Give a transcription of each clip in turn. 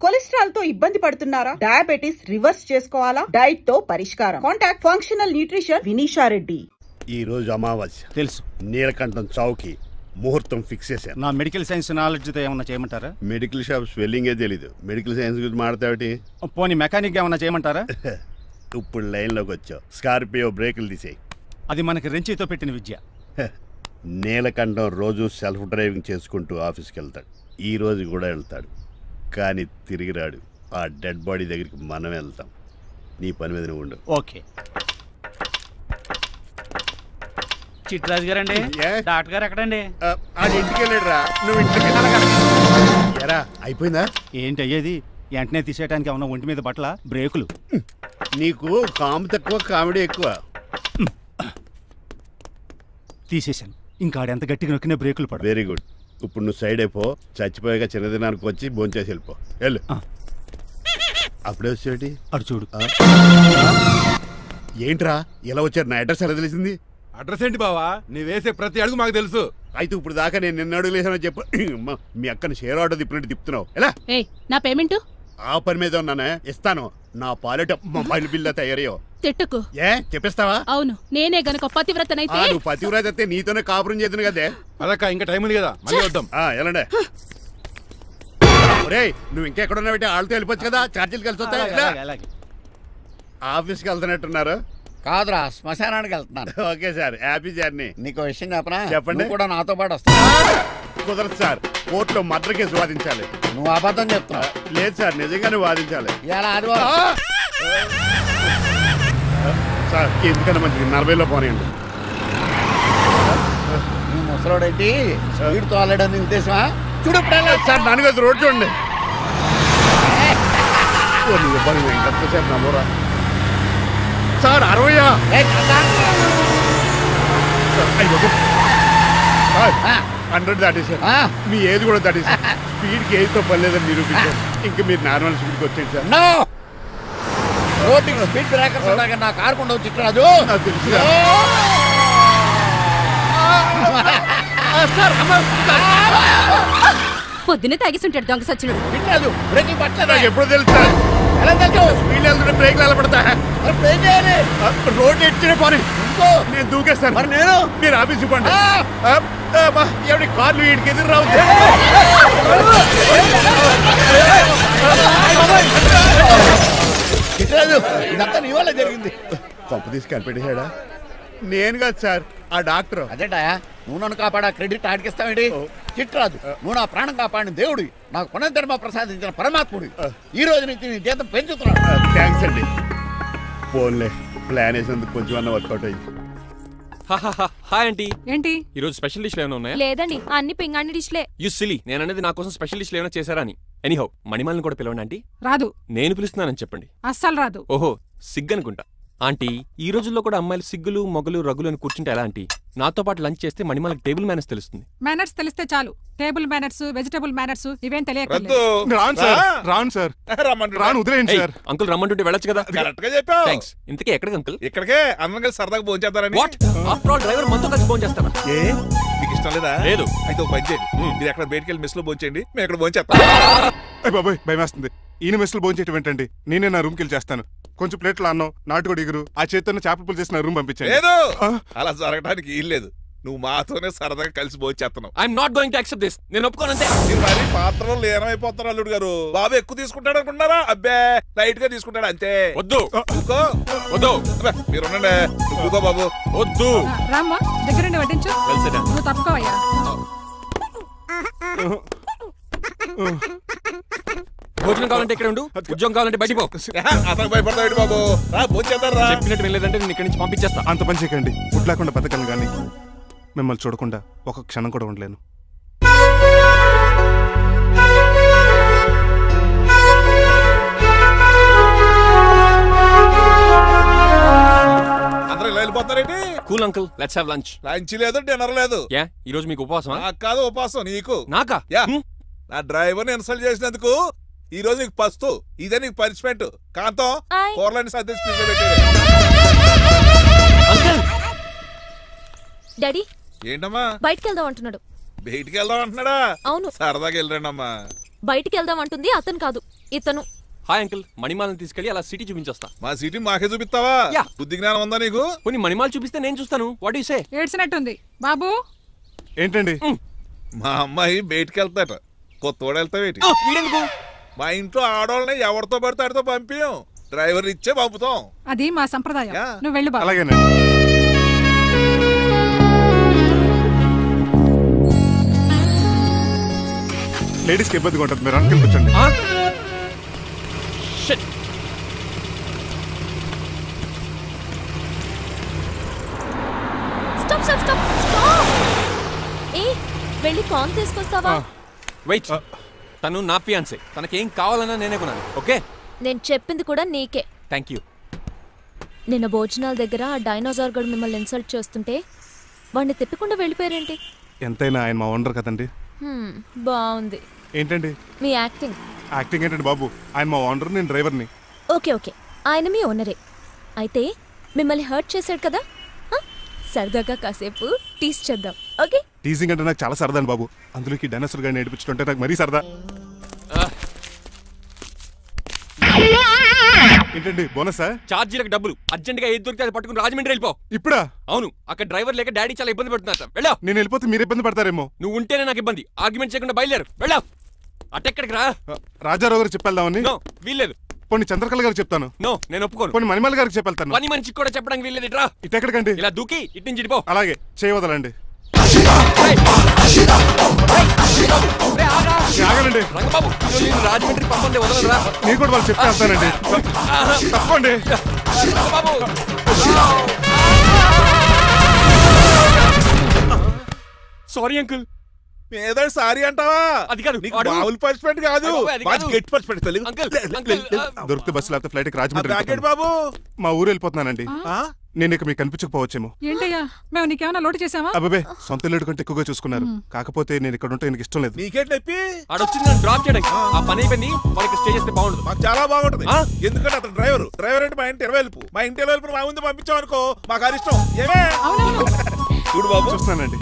Cholesterol తో ఇబ్బంది పడుతున్నారా? డయాబెటిస్ రివర్స్ చేసుకోవాలా? డైట్ తో పరిష్కారం. Contact functional nutrition Vinisha Reddy. ఈ రోజు అమావాస్య తెలుసు. నీలకంఠం చౌకి ముహూర్తం ఫిక్స్ చేశాను. నా మెడికల్ సైన్స్ నాలెడ్జ్ తో ఏమన్నా చేయమంటారా? మెడికల్ షాప్ స్వెల్లింగే తెలీదు, మెడికల్ సైన్స్ గురించి మాట్లాడతావిటి? పోనీ మెకానిక్ ఏమన్నా చేయమంటారా? ఇప్పుడు లైన్లోకి వచ్చావు. స్కార్పియో బ్రేకులు తీసేయి. అది మనకి రెంచితో పెట్టిన విద్య. నీలకంఠం రోజు సెల్ఫ్ డ్రైవింగ్ చేసుకుంటూ ఆఫీస్కి వెళ్తాడు. ఈ రోజు కూడా వెళ్తాడు, కానీ తిరిగి రాడు. ఆ డెడ్ బాడీ దగ్గరికి మనం వెళ్తాం. నీ పని మీద నువ్వు ఉండు. ఓకే. చిట్రాజు గారండి, డాక్టర్ గారు ఎక్కడండి? అది ఇంటికి వెళ్ళాడు రా, నువ్వు ఇంటికి ఎరా. అయిపోయిందా? ఏంటి అయ్యేది? వెంటనే తీసేయడానికి ఏమన్నా ఒంటి మీద బట్టల బ్రేకులు? నీకు కాము తక్కువ, కామెడీ ఎక్కువ. తీసేశాను. ఇంకా ఆడెంత గట్టిగా నొక్కినా బ్రేకులు పడ. Very good. ఇప్పుడు నువ్వు సైడ్ అయిపో. చచ్చిపోయాక చిన్నదినానికి వచ్చి భోంచేసి వెళ్ళిపో. వెళ్ళు. అప్పుడే వచ్చేటి అటు చూడు. ఏంట్రా ఇలా వచ్చారు? నా అడ్రస్ ఎలా తెలిసింది? అడ్రస్ ఏంటి బావా? నీ వేసే ప్రతి అడుగు మాకు తెలుసు. అయితే ఇప్పుడు దాకా నేను నిన్న అడుగులేసానని చెప్పు. మీ అక్కని షేర్ ఆర్డర్ తిప్పినట్టు తిప్పుతున్నావు. ఎలా? నా పేమెంట్ ఆ పని మీద ఉన్నానే, ఇస్తాను. నా పాలెట మొబైల్ బిల్లా తయారయ్యో. తిట్టుకు. ఏ చెప్పిస్తావా? అవును, నేనే గనక పతివ్రతనైతే. నువ్వు పతివ్రత అయితే నీతోనే కాపురం చేతును కదే. అదక్క, ఇంకా టైం ఉంది కదా, మళ్ళీ వద్దాం. ఎలాండే ఒరే, నువ్వు ఇంకెక్కడున్నా పెట్టి వాళ్ళతో వెళ్ళిపోవచ్చు కదా, ఛార్జీలు కలిసి వస్తాయి. ఆఫీస్కి వెళ్తున్నట్టున్నారు? కాదురా, శ్మశానానికి వెళ్తున్నాను. Okay sir, happy journey. నీకు విషయం చెప్పనా? చెప్పండి. కూడా నాతో పాటు వస్తా. కుదరదు సార్, కోర్టులో మర్డర్ కేసు వాదించాలి. నువ్వు అబద్ధం చెప్తున్నావు. లేదు సార్, నిజంగానే వాదించాలి. ఇలా ఆదివారం సార్, ఎందుకన్నా మంచిది 40లో పోనీయండి. నువ్వు ముసలోడేంటి స్పీడ్ తోలడని ఉద్దేశమా? చూడు సార్, దానికి రోడ్ చూడండి. ఎంతసేపు నమ్మరా సార్? 60 100 దాటేశారు. మీ ఏది కూడా దాటేశారు. స్పీడ్కి ఏదితో పని లేదని నిరూపించారు. ఇంకా మీరు నార్మల్ స్పీడ్కి వచ్చేది సార్. రోడ్డుకి స్పీడ్ బ్రేకర్స్ ఉండగా నా కారు కొండ చిట్టరాజు. నాకు తెలుసు. పొద్దునే తాగిస్తుంటాడు దొంగ సచ్చినుడు. చిట్టరాజు బ్రేకులు పట్టలేదు. నాకు ఎప్పుడు తెలుసు సార్? ఎలా తెలుసు? స్పీడ్ వెళ్తుంటే బ్రేక్లు ఎలా పడతా? రోడ్డు ఎచ్చిన పని నేను దూకేస్తాను. మరి నేను మీరు ఆఫీస్ ఇవ్వండి. ఎవరి కార్లు వీడికి ఎదురు రావు. ఇదంతా నీ వల్ల జరిగింది. తప్పు తీసి కనిపెట్టేశాడా? నేను కాదు సార్, ఆ డాక్టర్. అదేటా, నువ్వు నన్ను కాపాడా క్రెడిట్ ఆడికిస్తావేంటి? చిట్టరాజు, నువ్వు నా ప్రాణం కాపాడిన దేవుడి, నాకు పునర్ధర్మ ప్రసాదించిన పరమాత్ముడి. ఈ రోజు నుంచి నీ జీతం పెంచుతున్నాను. థ్యాంక్స్ అండి. ఫోన్లే, ప్లాన్ వేసినందుకు కొంచెం అన్న వర్కౌట్ అయింది. Hi aunty. ఏంటి ఈరోజు స్పెషల్ డిష్లు ఏమైనా ఉన్నాయా? లేదండి, అన్ని పింగాణి డిష్లే. యు సిలీ, నేను అనేది నా కోసం స్పెషల్ డిష్లు ఏమైనా చేశారా అని. ఎనీహౌ, మణిమాలని కూడా పిలవండి ఆంటీ. రాదు. నేను పిలుస్తున్నానని చెప్పండి. అస్సలు రాదు. ఓహో, సిగ్గనుకుంటా. ఆంటీ, ఈ రోజుల్లో కూడా అమ్మాయిలు సిగ్గులు మొగలు రగులు అని కూర్చుంటే ఎలా ఆంటీ? నాతో పాటు లంచ్ చేస్తే మణిమాలకి టేబుల్ మేనర్స్ తెలుస్తుంది. మేనర్స్ తెలిస్తే చాలు. టేబుల్ మేనర్స్, వెజిటబుల్ మేనర్స్ ఇవేం తెలియదు. అంకుల్ రమ్మంటుంటే వెళ్ళొచ్చు కదా. కరెక్ట్ గా చెప్పావు. థాంక్స్. ఇంతకీ ఎక్కడికి అంకుల్? ఇక్కడికే అందరం కలిసి సరదాగా భోంచేద్దారని. వాట్? ఆఫ్టర్ ఆల్ డ్రైవర్ మనతో కలిసి భోంచేస్తారా? నీకు ఇష్టం లేదా? లేదు. అయితే పని చేయండి, మీరు ఎక్కడ బయటికి వెళ్ళి మెస్ లో భోంచేయండి, మేము ఇక్కడ భోంచేస్తాం. బాబాయ్ భయం వేస్తుంది. ఈయన మెస్సులు భోంచేయటం ఏంటండి? నేనే నా రూమ్కి వెళ్ళి చేస్తాను. కొంచెం ప్లేట్లో అన్నం, నాటుకోడి ఇగురు, ఆ చేతితో చేపల పులుసు చేసిన రూమ్ పంపించాను. లేదు, అలా జరగడానికి ఏం లేదు. నువ్వు మాతోనే సరదాగా కలిసి భోంచేస్తున్నావు. I'm not going to accept this. నేను ఒప్పుకోనంతే. మీరు మరి పాత్రలో లీనమైపోతారు అల్లుడు గారు. బాబు ఎక్కువ తీసుకుంటాడు అనుకుంటారా? అబ్బే, లైట్ గా తీసుకుంటాడు అంతే. వద్దు వద్దు, మీరు ఉండండి. నువ్వుకో బాబు. వద్దు. రామ్మా, దగ్గర వడ్డించు. నువ్వు తప్పుకోవయ్యా. భోజనం కావాలంటే ఇక్కడ ఉండు, ఉద్యోగం కావాలంటే బయటికి పో. అతను భయపడతాడు బాబు. రా భోంచేద్దాం రా. చెప్పినట్టు వెళ్ళలేదంటే నేను ఇక్కడి నుంచి పంపించేస్తా. అంత పని చేయకండి. ఫుడ్ లేకుండా బతకను, కానీ మిమ్మల్ని చూడకుండా ఒక క్షణం కూడా ఉండలేను. అందరూ ఇలా వెళ్ళిపోతారేంటి? Cool uncle, let's have lunch. Lunch లేదు, డిన్నర్ లేదు. యా, ఈ రోజు మీకు ఉపవాసమా? నాకు కాదు ఉపవాసం, నీకు. నాకా? యా, నా డ్రైవర్ని ఇన్సల్ట్ చేసినందుకు ఈ రోజు నీకు పస్తు. ఇదే నీకు పనిష్మెంట్. కాంతం, కూరలని సర్దేసి ఫ్రిడ్జ్ లో పెట్టేది. డాడీ ఏంటమ్మా? బయటికి వెళ్దాం అంటున్నాడు. బయటికి వెళ్దాం అంటున్నాడా? అవును. సరదాగా వెళ్ళరండమ్మా. బయటికి వెళ్దాం అంటుంది అతను కాదు. ఇతను. హాయ్ అంకుల్, మణిమాలను తీసుకెళ్లి అలా సిటీ చూపించొస్తా. మా సిటీ మాకే చూపిస్తావా? బుద్ధి జ్ఞానం ఉందా నీకు? కొన్ని మణిమాలు చూపిస్తే నేను చూస్తాను. What you say? ఏడ్చినట్టుంది బాబు. ఏంటండి? మా అమ్మాయి బయటికి వెళ్తాట, కొత్తోడు వెళ్తావేటి? మా ఇంట్లో ఆడవాళ్ళని ఎవరితో పడితే ఆడితో పంపించాం, డ్రైవర్ ఇచ్చే పంపుతాం. అది మా సంప్రదాయం. నువ్వు వెళ్ళు బాబు. అలాగేనండి. లేడీస్కి ఇబ్బందిగా ఉంటుంది, మీరు అనుకుని కూర్చోండి. Stop stop stop stop. ఏ వెళ్ళి కాన్ తీసుకొస్తావా? వెయిట్, తను నా ఫియాన్సే, తనకేం కావాలన్నా నేనే కొనాలి. ఓకే, నేను చెప్పింది కూడా నీకే. Thank you. నిన్న భోజనాల దగ్గర ఆ డైనోసార్ గడు మిమ్మల్ని ఇన్సల్ట్ చేస్తుంటే వాడిని తిప్పకుండా వెళ్ళిపోయారేంటి? ఎంతైనా ఆయన మా ఓనర్ కదండి. బాగుంది. ఏంటండి మీ యాక్టింగ్? యాక్టింగ్ ఏంటండి బాబు, ఆయన మా ఓనర్, నేను డ్రైవర్ని. ఓకే ఓకే, ఆయన మీ ఓనరే అయితే మిమ్మల్ని హర్ట్ చేశాడు కదా, సరదాగా కాసేపు టీస్ చేద్దాం. ఓకే? టీజింగ్ అంటే నాకు చాలా సరదా అండి బాబు, అందులోకి డైనోసార్ గారిని నేర్పించుకుంటే నాకు మరీ సరదా. ఏంటండి బోనసా? ఛార్జీలకు డబ్బులు అర్జెంట్ గా ఏది దొరికితే అది పట్టుకుని రాజమండ్రి వెళ్ళిపో. ఇప్పుడా? అవును, అక్కడ డ్రైవర్ లేక డాడీ చాలా ఇబ్బంది పడుతున్నారు. వెళ్ళా. నేను వెళ్ళిపోతే మీరు ఇబ్బంది పడతారేమో. నువ్వు ఉంటేనే నాకు ఇబ్బంది. ఆర్గ్యుమెంట్ చేయకుండా బయలుదేరు. వెళ్ళా. అటెక్కడికి రా. రాజారావు గారు చెప్పేద్దామని. వీల్లేదు. కొన్ని చంద్రకళ గారు చెప్తాను. నో, నేను ఒప్పుకోను. కొన్ని మణిమాల గారికి చెప్పేళ్తాను. పని మనిషికి కూడా చెప్పడానికి వీల్లేదు. ఇట్రా. ఇటెక్కడికండి? ఇలా దూకి ఇటు నుంచి ఇడిపో. అలాగే చేయవదలండి. ఆగనండి రంగబాబు, రాజమండ్రి పంపండి, వదలరా. మీరు కూడా వాళ్ళు చెప్పేస్తానండి. తప్పండి సారీ అంకుల్. ఏదో సారీ అంటావా? అది కాదు, మామూలు పనిష్మెంట్ కాదు, గట్టి పనిష్మెంట్. దొరికితే బస్సు లేకపోతే ఫ్లైట్ రాజమండ్రి ప్యాకెట్ బాబు. మా ఊరు వెళ్ళిపోతున్నానండి. నేను ఇక మీకు కనిపించకపోవచ్చేమో. ఏంటయ్యా, మేము నీకేమైనా లోటు చేసావా? అబ్బాబే, సొంత లేడు కంటే ఎక్కువగా చూసుకున్నారు. కాకపోతే నేను ఇక్కడ ఉంటే నాకు ఇష్టం లేదు. నీకేంటి నొప్పి? ఆడొచ్చింది నన్ను డ్రాప్ చేయడానికి. ఆ పని అయిపోయింది, వాళ్ళకి స్టే చేస్తే బాగుంటుంది. మాకు చాలా బాగుంటుంది. ఎందుకంటే అతను డ్రైవర్ అంటే మా ఇంటి ఇరవైపు, మా ఇంటి ఇరవైపు మా ముందు పంపించాం అనుకో మాకు అది ఇష్టం. ఏమే చూడు బాబు, చూస్తున్నానండి.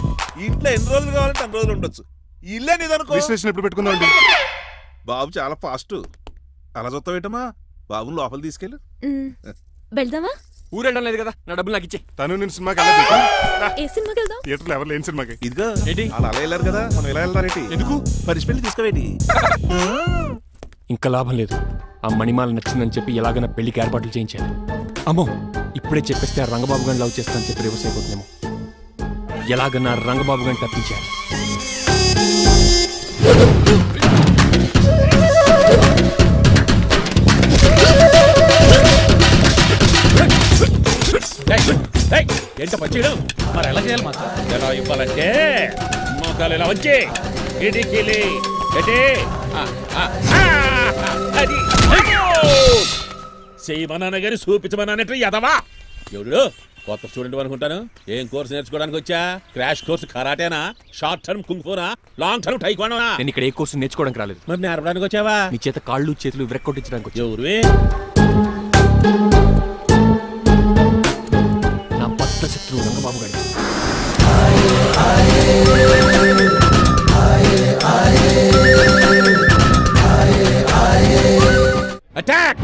ఇంట్లో ఎన్ని రోజులు కావాలంటే అన్ని రోజులు ఉండొచ్చు. ఇల్లే నీదనుకో. రిజిస్ట్రేషన్ ఎప్పుడు పెట్టుకుందాం? బాబు చాలా ఫాస్ట్. అలా చూస్తావేటమ్మా, బాబుని లోపల తీసుకెళ్ళు. వెళ్దామా? ఊరెళ్ళడం లేదు కదా, నా డబ్బులు నాకు ఇచ్చే. తను నేను సినిమాకి ఏ సినిమాకి వెళ్దాం? థియేటర్లో ఎవరు లేని సినిమాకి. ఇదిగో అలా అలా వెళ్ళారు కదా, మనం ఇలా వెళ్తారేంటి? ఎందుకు పరిష్పెళ్ళి తీసుకోవేటి? ఇంకా లాభం లేదు. ఆ మణిమాల నచ్చిందని చెప్పి ఎలాగైనా పెళ్లికి ఏర్పాట్లు చేయించాలి. అమ్మో, ఇప్పుడే చెప్పేస్తే ఆ రంగబాబు గారిని లవ్ చేస్తానని చెప్పి రివర్స్ అయిపోతుందేమో. ఎలాగన్నా రంగబాబు గారిని తప్పించాలి. ఏంట పచ్చీడు మరి ఎలా చేయాలి? మాకు ఎలా ఇవ్వాలంటే మోకాలు ఇలా వచ్చి ఇడికిలి చేయమన్నాను గారి చూపించమన్నట్టు ఎదవా. ఎవడు కొత్త స్టూడెంట్ అనుకుంటాను. ఏం కోర్సు నేర్చుకోవడానికి వచ్చా? క్రాష్ కోర్సు కరాటేనా, షార్ట్ టర్మ్ కుంగ్ఫూనా, లాంగ్ టర్మ్ టైక్వాండోనా? నేను ఇక్కడ ఏ కోర్సు నేర్చుకోవడానికి రాలేదు. మరి నేర్పడానికి వచ్చావా? నీ చేత కాళ్ళు చేతులు విరక్కొట్టించడానికి వచ్చా. ఎవరువే? నా బద్ద శత్రువు రంగబాబు గారు. అటాక్!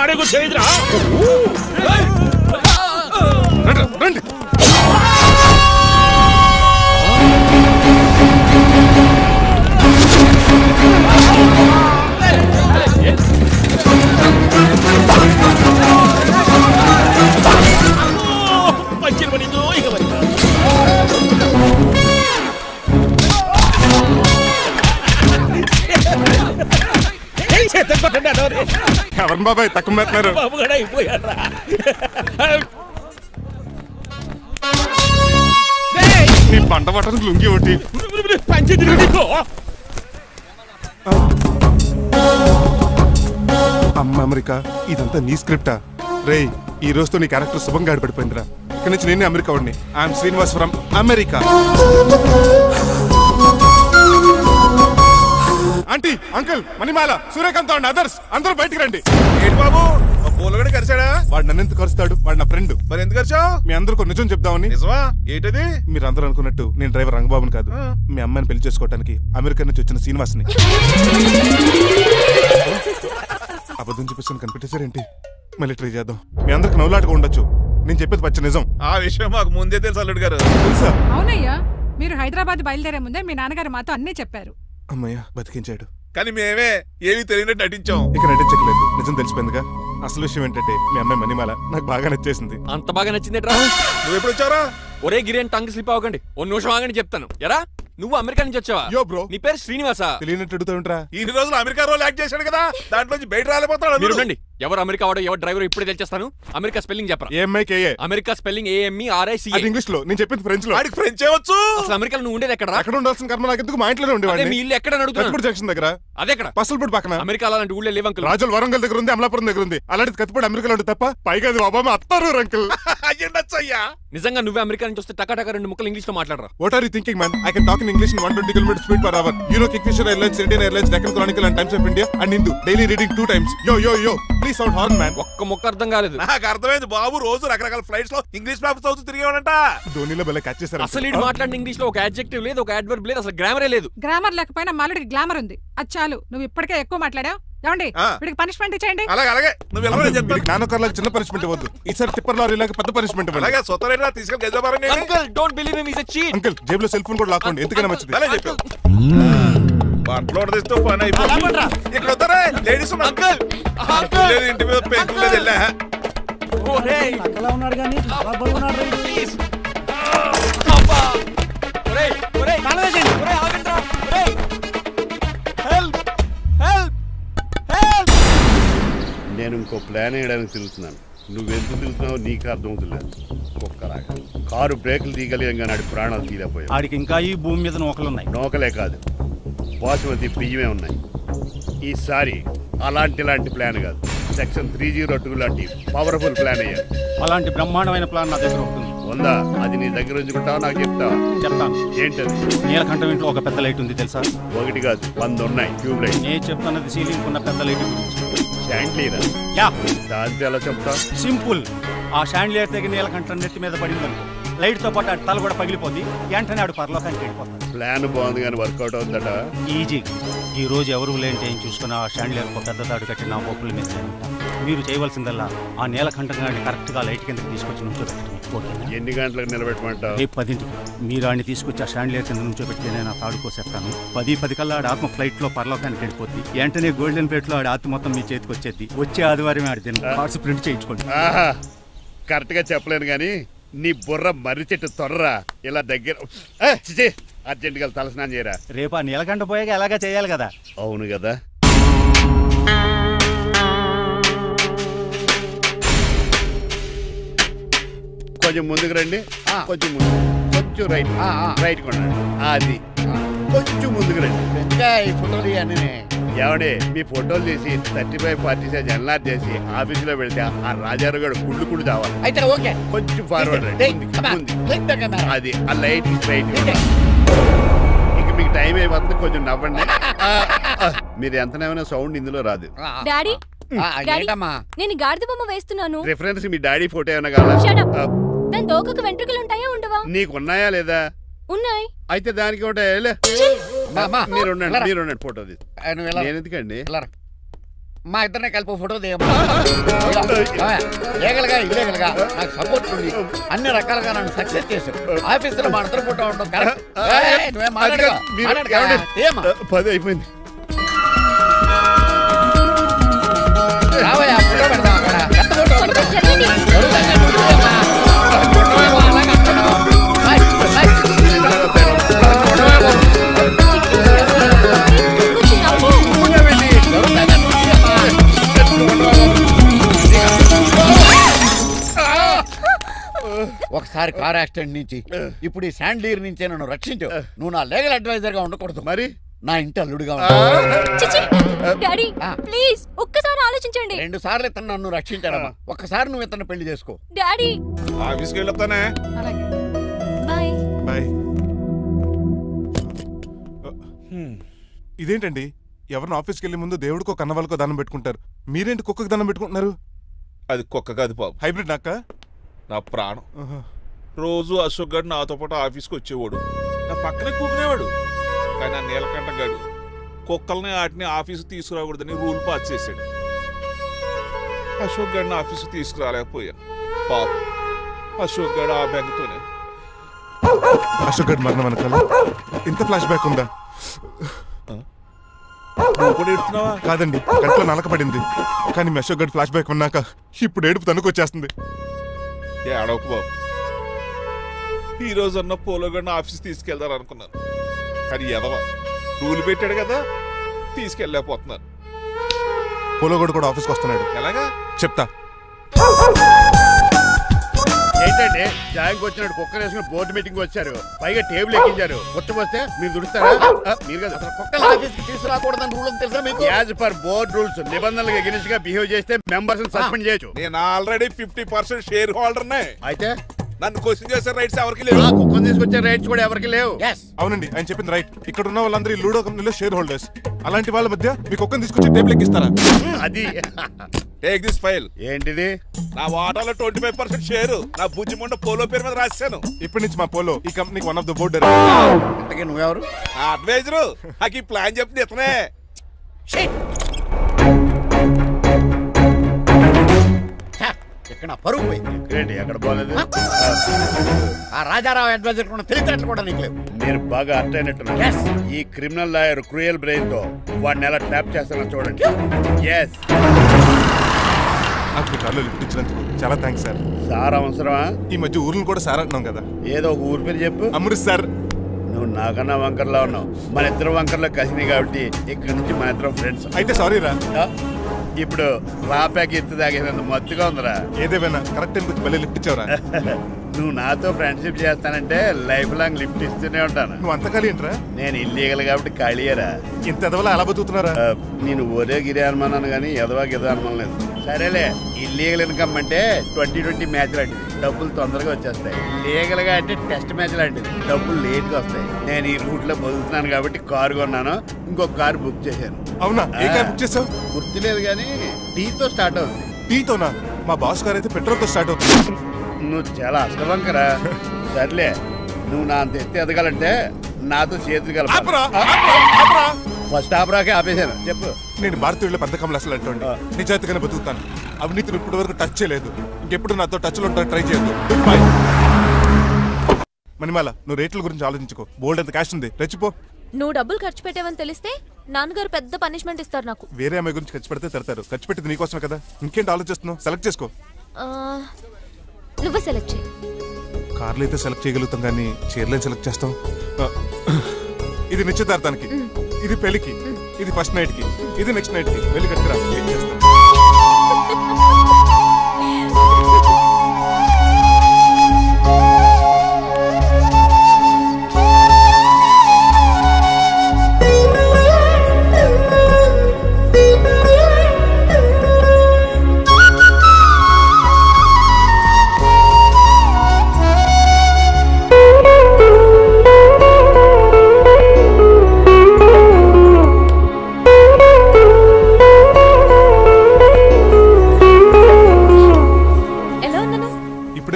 అడుగు చేయదురా. రండి. ఎవరు బాబాయ్ తక్కువ పెట్టినారు? బాబు కూడా అయిపోయారా? నీ పంట పట్టడానికి లుంగి ఒకటి అమ్మ అమెరికా ఇదంతా నీ స్క్రిప్టా? రేయ్, ఈ రోజుతో నీ క్యారెక్టర్ శుభంగా ఆడిపడిపోయిందిరా. ఇక్కడి నుంచి నేనే అమెరికా వాడిని. I'm Srinivas from America. Aunty, uncle, Manimala, Suryakant and others అందరూ బయటికి రండి. ఏంటి బాబు పూలగడ కరిచాడా? వాడు నన్ను ఎందుకు కరుస్తాడు? వాడు నా ఫ్రెండ్. మరి ఎందుకు కరిచావు? మీ అందరికీ నిజం చెప్దామని. నిజమా? ఏంటది? మీరు అందరూ అనుకున్నట్టు నేను డ్రైవర్ రంగబాబుని కాదు. మీ అమ్మాయిని పెళ్లి చేసుకోవడానికి అమెరికా నుంచి వచ్చిన శ్రీనివాస్ని. అబద్ధం చూపిస్తాను కనిపెట్టేశారేంటి? మళ్ళీ ట్రై చేద్దాం. మీ అందరికి నవ్వులాటగా ఉండొచ్చు, నేను చెప్పేది పచ్చ నిజం. ఆ విషయం మాకు ముందే తెలుసు అల్లుడు గారు. తెలుసా? అవునయ్యా, మీరు హైదరాబాద్ బయలుదేరే ముందే మీ నాన్నగారు మాతో అన్నీ చెప్పారు. అమ్మయ్య, బతికించాడు. కానీ మేమే ఏమీ తెలియనట్టు నటించాం. ఇక నటించట్లేదు, నిజం తెలిసిపోయిందిగా. అసలు విషయం ఏంటంటే మీ అమ్మాయి మణిమాల నాకు బాగా నచ్చేసింది. అంత బాగా నచ్చిందేట్రా? నువ్వు ఎప్పుడు వచ్చారా? ఒరే గిరియన్ టంగ్ స్లిప్ అవ్వకండి, ఓ నిమిషం ఆగండి చెప్తాను. ఎరా నువ్వు అమెరికా నుంచి వచ్చావా? యో బ్రో, నీ పేరు శ్రీనివాసా? తెలియనట్టు అడుగుతావుంట్రా? ఇన్ని రోజులు అమెరికా రోల్ యాక్ట్ చేశాడు కదా, దాంట్లోంచి బయట రాలేపోతాడు. మీరు రండి, ఎవరు అమెరికా వాడో ఎవరు డ్రైవర్ ఇప్పుడే తెలిచేస్తాను. అమెరికా స్పెల్లింగ్ చెప్పరా? ఏఎంఐకేఏ. America spelling AMERICA. అది ఇంగ్లీష్ లో, నేను చెప్పింది ఫ్రెంచ్ లో. వాడికి ఫ్రెంచ్ ఏవచ్చు. అసలు అమెరికాలో నువ్వు ఉండేది ఎక్కడ? అక్కడ ఉండాల్సిన కర్మ నాకు ఎందుకు? మా ఇంట్లోనే ఉండేవాడిని. మీ ఇల్లు ఎక్కడ అడుగుతున్నా? జంక్షన్ దగ్గర. అదెక్కడ? పసల్పూడి పక్కన. అమెరికా అలాంటి ఊళ్ళో లేవు అంకుల్. రాజుల వరంగల్ దగ్గర ఉంది, అమలాపురం దగ్గర ఉంది. అలాంటి కత్తిపూడి అమెరికాలో ఉంటుంది తప్ప. పైగా అది ఒబామా అత్తారు అంకుల్. అయ్యా నిజంగా నువ్వే అమెరికా నుంచి వస్తే టకా టకా 2 ముక్కలు ఇంగ్లీష్ లో మాట్లాడరా? What are you thinking, man? I can talk in English in 120 km speed per hour. You know Kingfisher Airlines, Indian Airlines, Deccan Chronicle and Times of India and Hindu. Daily reading 2 times. Yo. Please sound horn, man. ఒక్క ముక్క అర్థం కాలేదు. నాకు అర్థమైంది బాబు. రోజు రకరకాల flights లో English papers అవుతూ తిరిగేవాడంట. ధోనిలో భలే క్యాచ్ చేశారు. అసలు ఇటు మాట్లాడిన ఇంగ్లీష్ లో ఒక అడ్జెక్టివ్ లేదు, ఒక అడ్వర్బ్ లేదు, అసలు గ్రామరే లేదు. గ్రామర్ లేకపోయినా మాలుడికి గ్లామర్ ఉంది. అచ్చాలు, నువ్వు ఇప్పటికే ఎక్కువ మాట్లాడావు. ఏమండి, వీడికి పనిష్మెంట్ ఇచ్చేయండి. అలాగే నువ్వు ఎలా చెప్తాను. నాన్నకర్లాగా చిన్న పనిష్మెంట్ ఇవ్వద్దు. ఈసారి టిప్పర్ లారీలాగా పెద్ద పనిష్మెంట్ ఇవ్వండి. అలాగే సొంత తీసుకెళ్ళి గెజబారండి. Uncle don't believe him, is a cheat. Uncle జేబులో సెల్ ఫోన్ కూడా లాక్కోండి, ఎందుకైనా మంచిది. అలా చెప్పు. బట్టలు తెస్తూ పని అయిపోతుంది. ఇక్కడ వస్తారా లేడీస్? అంకుల్ లేదు, ఇంటి మీద పెంకులు లేదు. వెళ్ళా అక్కడ ఉన్నాడు కానీ ప్లీజ్. నేను ఇంకో ప్లాన్ వేయడానికి తిరుగుతున్నాను. నువ్వెందుకు తిరుగుతున్నావు నీకు అర్థమవుతులేదు. ఒక్కలాగా కారు బ్రేకులు తీయగలిగాం కానీ ఆడి ప్రాణాలు తీయలేకపోయావు. ఆడికి ఇంకా ఈ భూమి మీద నూకలున్నాయి. నూకలే కాదు, బాసుమతి బియ్యమే ఉన్నాయి. ఈసారి అలాంటి ప్లాన్ కాదు, సెక్షన్ 302 లాంటి పవర్ఫుల్ ప్లాన్ అయ్యారు. అలాంటి బ్రహ్మాండమైన ప్లాన్ నా దగ్గర ఉంటుంది. ఉందా? అది నీ దగ్గర ఉంచుకుంటావా? నాకు చెప్తావా? చెప్తాను. ఏంటది? నీలకంఠం ఇంట్లో ఒక పెద్ద లైట్ ఉంది తెలుసా? ఒకటి కాదు 100 ఉన్నాయి ట్యూబ్ లైట్. నేను చెప్తున్నది సీలింగ్ ఉన్న పెద్ద లైట్ గురించి. శాండ్లీరా? యా. దాంతో ఎలా చెప్తా? సింపుల్. ఆ శాండ్లియర్ దగ్గర నీలకంఠం నెత్తి మీద పడింది అనుకో, లైట్ తో పాటు ఆడి తల కూడా పగిలిపోద్ది. వెంటనే ఆడు పరలోకానికి వెళ్ళిపోతాడు. ప్లాన్ బాగుంది కానీ వర్కౌట్ అవుతుందట. ఈజీ. ఈ రోజు ఎవరు లేంటే ఏం చూసుకున్న ఆ షాండ్లియర్ ఒక పెద్ద తాడు కట్టి నా ఒప్పుల మీద మీరు చేయవలసిందల్లా ఆ నీలకంఠం గారిని కరెక్ట్ గా లైట్ కిందకి తీసుకొచ్చి నుంచోబెట్టండి. ఓకేనా? ఎన్ని గంటలకు నిలబెట్టమంటావు? రేపు 10ంటికి మీరు ఆడిని తీసుకొచ్చి ఆ షాండ్లియర్ కింద నుంచోబెట్టి నేను ఆ తాడు కోసేస్తాను. 10 కల్లా ఆడి ఆత్మ ఫ్లైట్ లో పరలోకానికి వెళ్ళిపోద్ది. వెంటనే గోల్డెన్ ప్లేట్ లో ఆడి ఆత్మ మొత్తం మీ చేతికి వచ్చేది. వచ్చే ఆదివారం ఆడి దిన కార్డ్స్ ప్రింట్ చేయించుకోండి. కరెక్ట్ గా చెప్పలేను కానీ నీ బుర్ర మర్రి చెట్టు తొర్రా. ఇలా దగ్గర అర్జెంట్ గా తలస్నానం చేయరా. రేపు ఆ నీలకంఠ పోయాక ఎలాగా చేయాలి కదా? అవును కదా. కొంచెం ముందుకు రండి, కొంచెం ముందు, కొంచెం రైట్ కొనండి. అది కొంచెం ముందుకు రండి. ఏమండి మీ ఫోటోలు తీసి 35-40 సైజ్ ఎన్లార్ చేసి ఆఫీసులో పెడితే ఆ రాజారావు గారు కుళ్ళు తావాలి. అయితే ఓకే, కొంచెం ఫార్వర్డ్ రండి. అది ఆ లైట్ స్ట్రైట్. ఇక మీకు టైం అయిపోతుంది, కొంచెం నవ్వండి. మీరు ఎంతనేమైనా సౌండ్ ఇందులో రాదు. డాడీ నేను గాడిద బొమ్మ వేస్తున్నాను. రిఫరెన్స్ మీ డాడీ ఫోటో ఏమైనా కావాలా? దాని దోకకు వెంట్రుకలు ఉంటాయా ఉండవా? నీకు ఉన్నాయా లేదా? ఉన్నాయి. అయితే దానికి ఒకటే మీరు ఉండండి ఫోటో తీసి. నేను ఎందుకండి మా ఇద్దరినే కలిపి ఫోటో ఏగలగా ఇల్లేగలగా నాకు సపోర్ట్ ఉంది. అన్ని రకాలుగా నన్ను సక్సెస్ చేశారు. ఆఫీసులో మా ఇద్దరు ఫోటో ఉండడం కరెక్ట్. 10 అయిపోయింది. రావయ్యా ఫోటో పెడతాం అక్కడ. ఒకసారి పోయినసారి కార్ యాక్సిడెంట్ నుంచి ఇప్పుడు ఈ శాండ్లీర్ నుంచే నన్ను రక్షించావు. నువ్వు నా లీగల్ అడ్వైజర్ గా ఉండకూడదు, మరి నా ఇంటి అల్లుడుగా డాడీ ప్లీజ్ ఒక్కసారి ఆలోచించండి. 2 సార్లు ఇతను నన్ను రక్షించాడమ్మా. ఒక్కసారి నువ్వు ఇతను పెళ్లి చేసుకో. డాడీ ఆఫీస్కి వెళ్ళొస్తానే. Bye bye. ఇదేంటండి, ఎవరిని ఆఫీస్కి వెళ్ళే ముందు దేవుడికో కన్నవాళ్ళకో దండం పెట్టుకుంటారు, మీరేంటి కుక్కకి దండం పెట్టుకుంటున్నారు? అది కుక్క కాదు బాబు, హైబ్రిడ్ నాక నా ప్రాణం. రోజు అశోక్ గడు నాతో పాటు ఆఫీస్కి వచ్చేవాడు, నా పక్కనే కూకునేవాడు. కానీ ఆ నీలకంఠ గడు కుక్కల్ని వాటిని ఆఫీసు తీసుకురాకూడదని రూల్ పాస్ చేశాడు. అశోక్ గడిని ఆఫీసు తీసుకురాలేకపోయాను. పాప అశోక్ గడు ఆ బెంగతోనే. అశోక్ గడ్ మరణం వెనకాల ఇంత ఫ్లాష్ బ్యాక్ ఉందా? కాదండి, కంట్లో నలకపడింది. కానీ మీ అశోక్ గడ్ ఫ్లాష్ బ్యాక్ ఉన్నాక ఇప్పుడు ఏడుపు తనుకొచ్చేస్తుంది. ఏడవకు బాబు, ఈ రోజు అన్న పోలో గడిని ఆఫీస్ తీసుకెళ్దాం అనుకున్నాను. కానీ ఎదవ రూల్ పెట్టాడు కదా, తీసుకెళ్ళలేకపోతున్నాను. పోలో గడు కూడా ఆఫీస్కి వస్తున్నాడు. ఎలాగా చెప్తా. ఏంటండి జాయింగ్ వచ్చినట్టు కుక్కలు వేసుకుని బోర్డు మీటింగ్ వచ్చారు, పైగా టేబుల్ ఎక్కించారు. వస్తే మీరు దుడుస్తారా? మీరు కదా అసలు కుక్కలు ఆఫీస్కి తీసుకురాకూడదని రూల్ తెలుసా మీకు? యాజ్ పర్ బోర్డ్ రూల్స్ నిబంధనలకు ఎగనిస్ట్ గా బిహేవ్ చేస్తే మెంబర్స్ సస్పెండ్ చేయొచ్చు. నేను ఆల్రెడీ 50% షేర్ హోల్డర్నే. అయితే నన్ను క్వశ్చన్ చేసే రైట్స్ ఎవరికి లేవు. కుక్కను తీసుకొచ్చే రైట్స్ కూడా ఎవరికి లేవు. అవునండి, ఆయన చెప్పింది రైట్. ఇక్కడ ఉన్న వాళ్ళందరూ లూడో కంపెనీలో షేర్ హోల్డర్స్. అలాంటి వాళ్ళ మధ్య మీ కుక్కను తీసుకొచ్చి టేబుల్ ఎక్కిస్తారా? అది టేక్ దిస్ ఫైల్. ఏంటిది? నా వాటాలో 25% షేరు నా బుజ్జిమండ పోలో పేరు మీద రాశాను. ఇప్పటి నుంచి మా పోలో ఈ కంపెనీకి వన్ ఆఫ్ ద బోర్డ్. ఇంతకీ నువ్వెవరు? నా అడ్వైజరు. నాకు ఈ ప్లాన్ చెప్పింది ఇతనే. ఇక్కడ పరుగు పోయింది. ఎక్కడ పోలేదు. ఆ రాజారావు అడ్వైజర్ కూడా తెలియటట్లు కూడా నీకు లేవు. మీరు బాగా అర్థం అయినట్టున్నారు. ఈ క్రిమినల్ లాయర్ క్రూయల్ బ్రెయిన్ తో వాడిని ఎలా ట్యాప్ చేస్తానో చూడండి. ఎస్, నాకు మీ కార్లో లిఫ్ట్ ఇచ్చినందుకు చాలా థ్యాంక్స్ సార్. సార్ అవసరమా? ఈ మధ్య ఊర్లు కూడా సార్ అంటున్నాం కదా. ఏదో ఒక ఊరి పేరు చెప్పు. అమృత్సర్. నువ్వు నాకన్నా వంకర్లా ఉన్నావు. మన ఇద్దరు వంకర్లో కలిసినాయి కాబట్టి ఇక్కడ నుంచి మన ఇద్దరం ఫ్రెండ్స్. అయితే సారీ రా. ఇప్పుడు రాపాకి ఎత్తు తాగేంత మత్తుగా ఉందిరా. ఏదేమైనా కరెక్ట్ టైంకి వచ్చి మళ్ళీ లిఫ్ట్ ఇచ్చావురా. నువ్వు నాతో ఫ్రెండ్షిప్ చేస్తానంటే లైఫ్ లాంగ్ లిఫ్ట్ ఇస్తూనే ఉంటాను. నువ్వు అంత ఖాళీ ఏంట్రా? నేను ఇల్లీగల్ కాబట్టి ఖాళీయరా. ఇంత ఎదవలా ఎలా బతుకుతున్నారా? నేను ఒరే గిరి అనుమానాను కానీ ఎదవాకి ఎదో అనుమానం లేదు. సరేలే, ఇల్లీగల్ ఇన్కమ్ అంటే 2020 మ్యాచ్ లాంటిది, డబ్బులు తొందరగా వచ్చేస్తాయి. లీగల్ గా అంటే టెస్ట్ మ్యాచ్ లాంటిది, డబ్బులు లేట్ గా వస్తాయి. నేను ఈ రూట్ లో బతుకుతున్నాను కాబట్టి కారు కొన్నాను, ఇంకొక కారు బుక్ చేశాను. అవునా? ఏ కార్ బుక్ చేసావు? గుర్తులేదు కానీ టీతో స్టార్ట్ అవుతుంది. టీతోనా? మా బాస్ కార్ అయితే పెట్రోల్ తో స్టార్ట్ అవుతుంది. నువ్వు చాలా అష్టవంకరా. సర్లే, నువ్వు నా అంత ఎత్తి ఎదగాలంటే నాతో చేతులు కలప. ఫస్ట్ ఆపరాకే ఆపేశాను. చెప్పు. నేను భారతీయుల్లో పెద్ద కమలు అసలు అంటండి. నిజాయితీగానే బతుకుతాను. అవినీతిని ఇప్పటి వరకు టచ్ చేయలేదు. ఇంకెప్పుడు నాతో టచ్ లో ఉంటాను ట్రై చేయొద్దు. మణిమాల, నువ్వు రేట్ల గురించి ఆలోచించుకో. బోల్డ్ ఎంత క్యాష్ ఉంది, రెచ్చిపో. నువ్వు డబ్బులు ఖర్చు పెట్టావని తెలిస్తే నాన్నగారు పెద్ద పనిష్మెంట్ ఇస్తారు నాకు. వేరే అమ్మాయి గురించి ఖర్చు పెడితే తిడతారు. ఖర్చు పెట్టింది నీకోసమే కదా. ఇంకేంటి ఆలోచిస్తున్నావు? సెలెక్ట్ చేసుకో. నువ్వు సెలెక్ట్ చేయి. కార్లు అయితే సెలెక్ట్ చేయగలుగుతాం కానీ చీరలేం సెలెక్ట్ చేస్తాం. ఇది నిశ్చితార్థానికి, ఇది పెళ్లికి, ఇది ఫస్ట్ నైట్ కి, ఇది నెక్స్ట్ నైట్ కి. వెళ్ళి కట్టుకురా. ఏం చేస్తాం?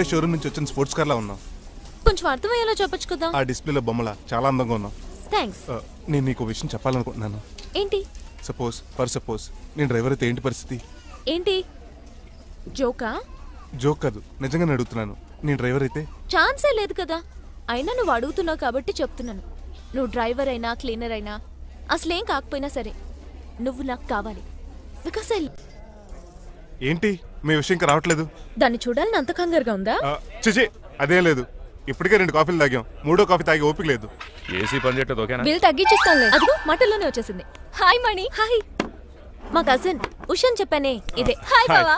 షోరూమ్ నుంచి వచ్చిన స్పోర్ట్స్ కార్ లా ఉన్నావు. కొంచెం అర్థమయ్యేలా చెప్పొచ్చు కదా. ఆ డిస్ప్లేలో బొమ్మలా చాలా అందంగా ఉన్నావు. థాంక్స్. నేను నీకు విషయం చెప్పాలనుకుంటున్నాను. ఏంటి? సపోజ్ నేను డ్రైవర్ అయితే ఏంటి పరిస్థితి? ఏంటి జోకా? జోక్ కాదు, నిజంగానే అడుగుతున్నాను. నేను డ్రైవర్ అయితే? ఛాన్సే లేదు కదా. అయినా నువ్వు అడుగుతున్నావు కాబట్టి చెప్తున్నాను. నువ్వు డ్రైవర్ అయినా క్లీనర్ అయినా అసలేం కాకపోయినా సరే నువ్వు నాకు కావాలి. బికాస్ ఏంటి మీ విషయం ఇంకా రావట్లేదు? దాన్ని చూడాలని అంత కంగారుగా ఉందా? చిచి, అదే లేదు. ఇప్పటికే 2 కాఫీలు తాగాం. 3వ కాఫీ తాగి ఓపిక లేదు. ఏసీ పని చేయట్లేదు. ఓకేనా? బిల్ తగ్గించిస్తానులే. అదిగో మాటల్లోనే వచ్చేసింది. హాయ్ మణి. హాయ్. మా కజిన్ ఉషాన్ చెప్పానే ఇదే. హాయ్ బావా.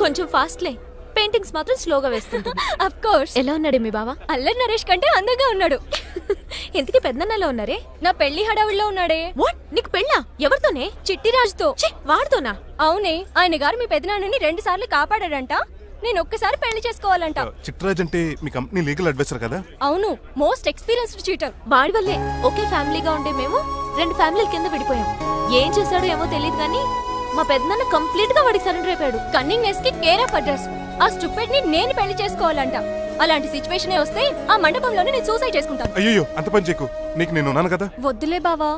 కొంచెం ఫాస్ట్లే. పెయింటింగ్స్ మాత్రం స్లోగా వేస్తుంటుంది. Of course. ఎలా ఉన్నాడే మీ బావ? అల్లరి నరేష్ కంటే అందంగా ఉన్నాడు. ఎందుకు పెద్దన్నలో ఉన్నారే? నా పెళ్లి హడావుల్లో ఉన్నాడే. వాట్? నీకు పెళ్ళా? ఎవరితోనే? చిట్టిరాజుతో. వాడుతోనా? అవునే, ఆయన గారు మీ పెద్దనాన్నని 2 సార్లు కాపాడాడంట. నేను ఒక్కసారి పెళ్లి చేసుకోవాలంట. చిట్టిరాజ్ అంటే మీ కంపెనీ లీగల్ అడ్వైజర్ కదా? అవును, మోస్ట్ ఎక్స్పీరియన్స్డ్ చీటర్. వాడి వల్లే ఒకే ఫ్యామిలీగా ఉండే మేము 2 ఫ్యామిలీల కింద విడిపోయాం. ఏం చేశాడో ఏమో తెలియదు కానీ మా పెద్దనాన్న కంప్లీట్ గా వాడికి సరెండర్ అయిపోయాడు. కన్నింగ్ నెస్ కి కేర్ ఆఫ్ అడ్రస్. ఆ స్టూపిడ్ ని నేను పెళ్లి చేసుకోవాలంట. అలాంటి సిచ్యువేషన్ వస్తే ఆ మండపంలోనే నేను సూసైడ్ చేసుకుంటాను. అయ్యో అంత పని చేయకు, నీకు నేను ఉన్నాను కదా. వద్దులే బావా,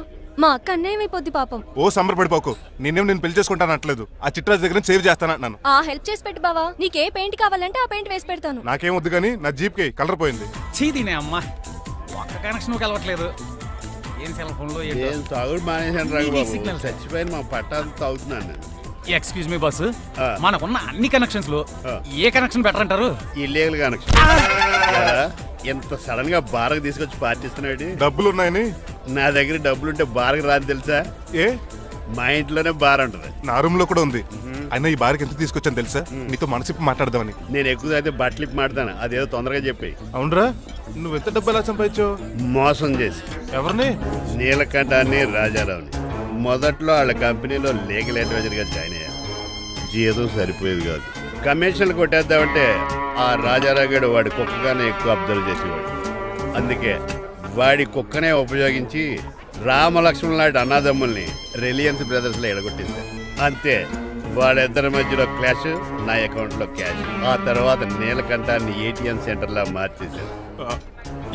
మా అక్క అన్నయ్య అయిపోద్ది పాపం. ఓ సంబరపడిపోకు, నేను పెళ్లి చేసుకుంటాను అనట్లేదు. ఆ చిట్టిరాజ్ దగ్గర సేవ్ చేస్తాను. ఆ హెల్ప్ చేసి పెట్టు బావా. నీకే పెయింట్ కావాలంటే ఆ పెయింట్ వేసి పెడతాను. నాకేం వద్దు కానీ నా జీప్ కి కలర్ పోయింది. చీదీనే అమ్మా, ఒక్క కనెక్షన్ కలవట్లేదు. ఏం సెల్ ఫోన్ లో ఏం తాగుడు మానేశాను రాఘబాబు. చచ్చిపోయిన మా పట్టాలు తాగుతున్నాను నేను. ఎక్స్క్యూజ్ మీ బాస్, మనకున్న అన్ని కనెక్షన్స్ లో ఏ కనెక్షన్ బెటర్ అంటారు? Illegal connection. ఎంత సడన్ గా బార్కు తీసుకొచ్చి పార్టీస్తున్నాడు. డబ్బులు ఉన్నాయని? నా దగ్గర డబ్బులుంటే బార్కు రాని తెలుసా? ఏ, మా ఇంట్లోనే బార్ ఉంటుంది. నా రూమ్ లో కూడా ఉంది. అయినా ఈ బార్కి ఎంత తీసుకొచ్చాను తెలుసా? నీతో మనసిప్పి మాట్లాడదామని. నేను ఎక్కువ అయితే బట్టలు ఇప్పి మాడతాను, అదేదో తొందరగా చెప్పి. అవునరా, నువ్వు ఎంత డబ్బు ఎలా సంపాదించావు? మోసం చేసి. ఎవరిని? నీలకంఠాన్ని, రాజారావుని. మొదట్లో వాళ్ళ కంపెనీలో లీగల్ అడ్వైజర్ గా జాయిన్ అయ్యాను. జీతం సరిపోయేది కాదు. కమిషన్లు కొట్టేద్దామంటే ఆ రాజారావు గడు వాడి కుక్కగానే ఎక్కువ అబ్జర్వ్ చేసేవాడు. అందుకే వాడి కుక్కనే ఉపయోగించి రామలక్ష్మణ్ లాంటి అన్నదమ్ముల్ని రిలయన్స్ బ్రదర్స్ లో ఎడగొట్టింది. అంతే, వాళ్ళిద్దరి మధ్యలో క్లాష్, నా అకౌంట్ లో క్యాష్. ఆ తర్వాత నీలకంఠాన్ని ఏటీఎం సెంటర్ లా మార్చేశారు.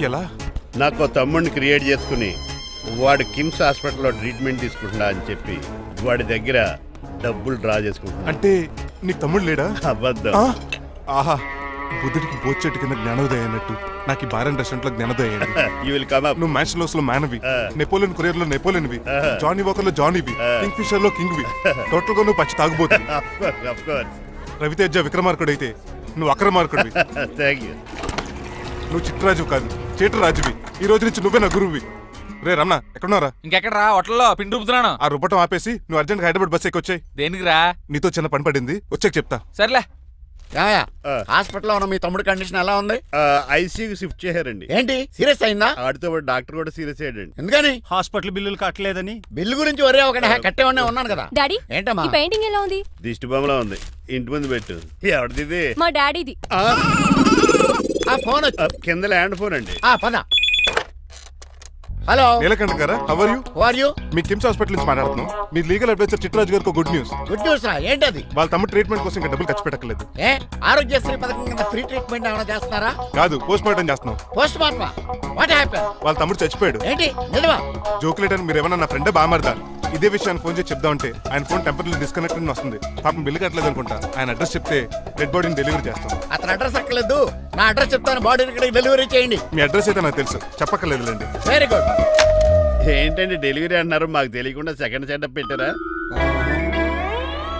ఎలా? నాకు తమ్ముడిని క్రియేట్ చేసుకుని వాడు కిమ్స్ హాస్పిటల్లో ట్రీట్మెంట్ తీసుకుంటున్నా అని చెప్పి వాడి దగ్గర డబ్బులు డ్రా చేసుకుంటున్నా. అంటే నీకు తమ్ముడు లేడా? అబద్ధం. ఆహా, బుద్ధుడికి బోచెట్టు కింద జ్ఞానోదయం అన్నట్టు నాకు ఈ బార్ అండ్ రెస్టారెంట్ లో జ్ఞానోదయం. నువ్వు మ్యాచ్ లోస్ లో మ్యాన్వి, నెపోలియన్ కొరియర్ లో నెపోలియన్ వి, జానీ వాకర్ లో జానీవి, కింగ్ ఫిషర్ లో కింగ్ వి. టోటల్ గా నువ్వు పచ్చి తాగుబోతుంది. రవితేజ విక్రమార్కుడు అయితే నువ్వు అక్రమార్కుడివి. నువ్వు చిట్రాజు కాదు, చీటరాజువి. ఈ రోజు నుంచి నువ్వే నా గురువువి. రే రమణ, ఎక్కడున్నారా? ఇంకెక్కడ రా, హోటల్లో పిండి రూపుతున్నాను. ఆ రుబ్బటం ఆపేసి నువ్వు అర్జెంట్ హైదరాబాద్ బస్ ఎక్కి వచ్చాయి. దేనికి రా? నీతో చిన్న పని పడింది, వచ్చాక చెప్తా. సర్లే. హాస్పిటల్లో ఉన్న మీ తమ్ముడు కండిషన్ ఎలా ఉంది? ఐసీయూకి షిఫ్ట్ చేశారండి. ఏంటి, సీరియస్ అయిందా? ఆడితో డాక్టర్ కూడా సీరియస్ అయ్యాడండి. ఎందుకని? హాస్పిటల్ బిల్లులు కట్టలేదని. బిల్లు గురించి ఒరే ఒకటి కట్టేవాడినే ఉన్నాను కదా. డాడీ, ఏంటమ్మా ఈ పెయింటింగ్ ఎలా ఉంది? దిష్టి బొమ్మలా ఉంది. ఇంటి ముందు పెట్టు. ఎవరిది? మా డాడీది. ఆ ఫోన్ కింద ల్యాండ్ ఫోన్ అండి. పద. హలో నీలకంఠ గారా, how are you? How are you? మీ కిమ్స్ హాస్పిటల్ నుంచి మాట్లాడుతున్నాం. మీ లీగల్ అడ్వైజర్ చిట్రాజ్ గారికి గుడ్ న్యూస్. గుడ్ న్యూస్ రా? ఏంటది? వాళ్ళ తమ్ముడు ట్రీట్మెంట్ కోసం ఇంకా డబ్బులు ఖర్చు పెట్టలేదు. ఏ, ఆరోగ్యశ్రీ పథకం కింద ఫ్రీ ట్రీట్మెంట్ ఏమైనా చేస్తున్నారా? కాదు, పోస్ట్ మార్టం చేస్తున్నాం. పోస్ట్ మార్టమా? What happen? వాళ్ళ తమ్ముడు చచ్చిపోయాడు. ఏంటి, నిజమా? జోకులేటని మీరు ఏమన్నా నా ఫ్రెండ్ బామర్దా? ఇదే విషయాన్ని ఫోన్ చేసి చెప్దామంటే ఆయన ఫోన్ టెంపరీ డిస్కనెక్ట్ అని వస్తుంది. పాపం బిల్లు కట్టలేదు అనుకుంటా. ఆయన అడ్రస్ చెప్తే డెడ్ బాడీని డెలివరీ చేస్తాం. అతను అడ్రస్ అక్కర్లేదు, నా అడ్రస్ చెప్తాను, బాడీని ఇక్కడికి డెలివరీ చేయండి. మీ అడ్రస్ అయితే నాకు తెలుసు, చెప్పక్కర్లేదులేండి. Very good. ఏంటండి డెలివరీ అన్నారు, మాకు తెలియకుండా సెకండ్ సెటప్ పెట్టారా?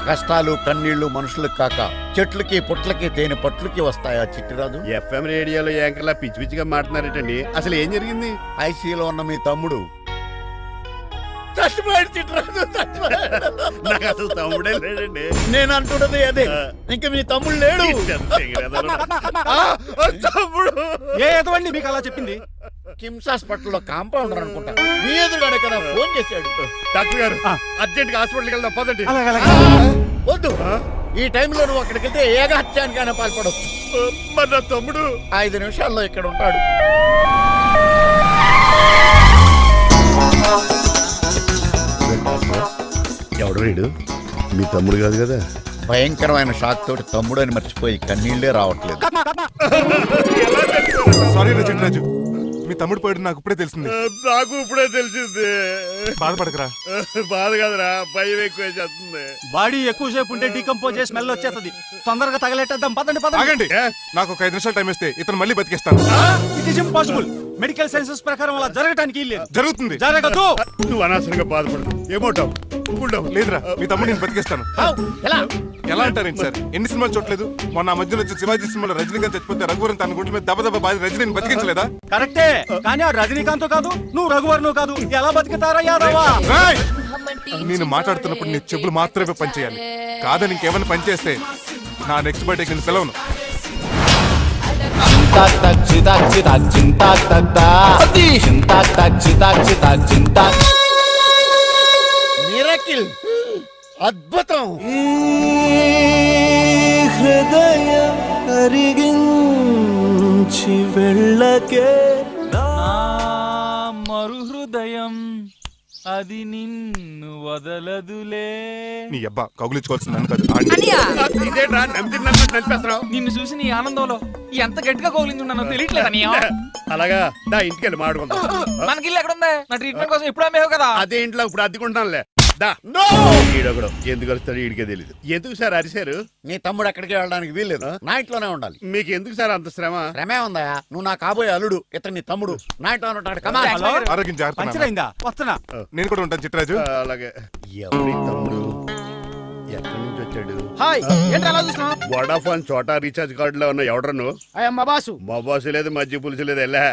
కష్టాలు కన్నీళ్లు మనుషులకు కాక చెట్లకి పుట్లకి తేనె పట్లకి వస్తాయా చిట్టిరాజు? ఎఫ్ఎం రేడియోలో యాంకర్లా పిచ్చి పిచ్చిగా మాట్లాడారేటండి. అసలు ఏం జరిగింది? ఐసీయూలో ఉన్న మీ తమ్ముడు చచ్చిపోయాడు. చిట్టిరాజు చచ్చిపోయాడు. నాకు అసలు తమ్ముడే లేడండి. నేను అంటున్నది అదే, ఇంకా మీ తమ్ముడు లేడు. తమ్ముడు ఏ ఎదవండి మీకు అలా చెప్పింది? కిమ్స్ హాస్పిటల్లో కాంపౌండర్ అనుకుంటా, మీ ఎదురుగానే కదా ఫోన్ చేశాడు. డాక్టర్ గారు అర్జెంట్ గా హాస్పిటల్కి వెళ్దాం పదండి. వద్దు, ఈ టైంలో నువ్వు అక్కడికి వెళ్తే ఏకహత్యానికైనా పాల్పడవచ్చు. మరి నా తమ్ముడు 5 నిమిషాల్లో ఇక్కడ ఉంటాడు. ఎవడు వీడు? మీ తమ్ముడు కాదు కదా? భయంకరమైన షాక్ తోటి తమ్ముడు అని మర్చిపోయి కన్నీళ్లే రావట్లేదు. సారీ చిట్రాజు, మీ తమ్ముడు పోయాడు నాకు ఇప్పుడే తెలిసింది. నాకు ఇప్పుడే తెలిసింది. బాధపడకరా. బాధ కదరా, భయం ఎక్కువ చేస్తుంది. బాడీ ఎక్కువసేపు ఉంటే డీకంపోజ్ చేసి స్మెల్ వచ్చేస్తుంది. తొందరగా తగలెట్టేద్దాం, పదండి పదండి. ఆగండి, నాకు ఒక 5 నిమిషాలు టైం ఇస్తే ఇతను మళ్ళీ బతికేస్తాను. It is impossible. Medical sciences ప్రకారం అలా జరగడానికి లేదు. జరుగుతుంది. జరగదు. నువ్వు అనవసరంగా బాధపడదు. ఏమోటావు? లేదురా, మీ తమ్ముడు నేను బతికేస్తాను. ఎలా అంటారేంటి సార్? ఎన్ని సినిమాలు చూడలేదు? మొన్న ఆ మధ్యలో వచ్చి శివాజీ సినిమాలో రజనీకాంత్ చచ్చిపోతే రఘువరన్ తన గుండె మీద దెబ్బ బాధ రజనీని బతికించలేదా? కరెక్టే, కానీ ఆ రజనీకాంత్ కాదు, నువ్వు రఘువర్ను కాదు. ఎలా బతుకుతారా యాదవా? నేను మాట్లాడుతున్నప్పుడు నీ చెప్పులు మాత్రమే పనిచేయాలి. కాదని ఇంకేమైనా పనిచేస్తే నా నెక్స్ట్ బర్త్డేకి నేను పిలవను. చింతాక్ తక్ చితాక్ చితాక్ చింతాక్ తక్ తా చింతాక్ తక్ చితాక్ చితాక్ చింతాక్. మిరకిల్, అద్భుతం. హృదయం కరిగించి వెళ్ళకే మరు హృదయం అది నిన్ను వదలదులే. నీ అబ్బా కౌగులించుకోవాల్సింది నన్ను కాదు. నిన్ను చూసి నీ ఆనందంలో ఎంత గట్టిగా కౌగులించున్నానో తెలియట్లేదు అనియా. అలాగా దా ఇంటికి వెళ్ళి మాడుకుందాం. మనకి ఇల్లు ఎక్కడ ఉంది? నా ట్రీట్మెంట్ కోసం ఎప్పుడు అమ్మేవు కదా. అదే ఇంట్లో ఇప్పుడు అద్దెకుంటానులే. ఈడొకడు ఎందుకు వస్తాడు ఈడికే తెలీదు. ఎందుకు సార్ అరిశారు? నీ తమ్ముడు ఎక్కడికి వెళ్ళడానికి వీల్లేదు, నా ఇంట్లోనే ఉండాలి. మీకు ఎందుకు సార్ అంత శ్రమ? శ్రమే ఉందా? నువ్వు నా కాబోయే అల్లుడు, ఇతను నీ తమ్ముడు, నా ఇంట్లోనే ఉంటాడు. ఆరోగ్యం జాగ్రత్త. వస్తున్నా. నేను కూడా ఉంటాను చిట్రాజు. అలాగే. ఎవరి తమ్ముడు ఎక్కడి నుంచి వచ్చాడు? హాయ్, ఏంటి అలా చూస్తున్నావు? వడాఫోన్ చోటా రీఛార్జ్ కార్డు లో ఉన్న ఎవడరా నువ్వు? మా బాసు లేదు, మజ్జి పులుసు లేదు. వెళ్ళా.